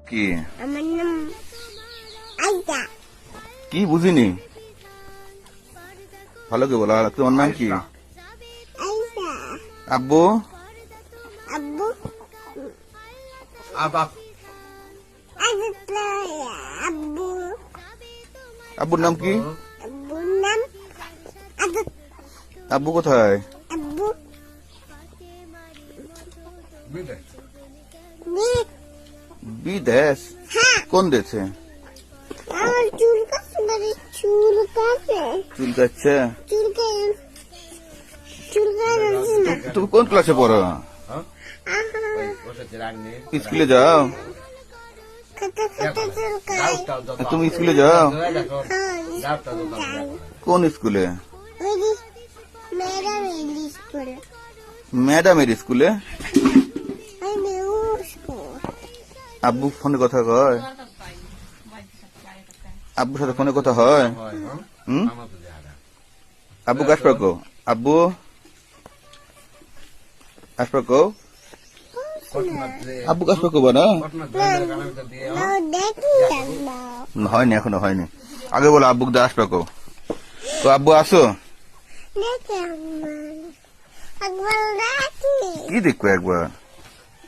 কি? আমার নাম আইতা। কি বুঝিনি, ভালো করে বলো। আর তোমার নাম কি? আইতা। আব্বু? আব্বু আব্বা আইতা। আব্বু আব্বুর নাম কি? আব্বুর নাম আদু। আব্বু কোথায়? আব্বু বিদায় নে- বিদেশ? হ্যাঁ, কোন দেশে? আমার চুল কাটছে মানে চুল কাটে চুল কাটছে? চুল কাটে চুল কাটছে না। তুমি কোন ক্লাসে পড়ো? হ্যাঁ আহা, বসেছে রান্নি স্কুলে যাও? খাতা খাতা চুল কাটে। তুমি স্কুলে যাও? হ্যাঁ, যাও কোন স্কুলে? ওই যে ম্যাডাম ইংলিশ করে ম্যাডামের স্কুলে? ওই মেউস্কো আব্বু ফোনে কথা কয়? আব্বুর সাথে ফোনে কথা হয়? হুম? আব্বু আসবে কো? আব্বু আসবে কো? আব্বু আসবে কো না? না দেখি না হয়নি, এখনো হয়নি। আগে বলো আব্বুক দা আসবে কো? তো আব্বু আসো। দেখে একবার দেখি কি দেখবো একবার?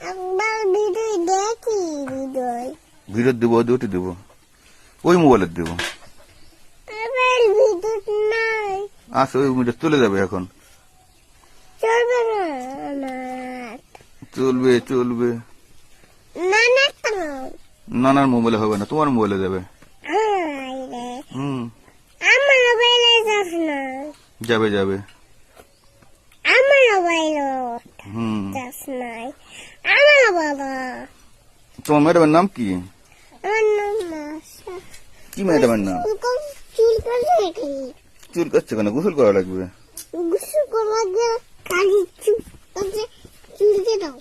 একবার ভিডিও দেখি ভিডিও ভিডিও দিব, দুটি দিব, ওই মোবাইলের দিব। এবার ভিডিও নাই আসো, ওই মোবাইল চলে যাবে এখন। চলবে না আমার চলবে চলবে। না না কেন নানার মোবাইলে হবে না, তোমার মোবাইলে যাবে। আরে হুম, আমার মোবাইলে যাস না যাবে যাবে। আমার মোবাইলে হুম, যাস নাই আমার বাবা তোমার ম্যাডামের নাম কি? আমার নাম মাসা কি ম্যাডামের নাম? চুল কাটে নাকি চুল কাটছে কেন? গোসল করা লাগবে। গুসু করা গেলে কালি চুল কাটে চুল কেটে দাও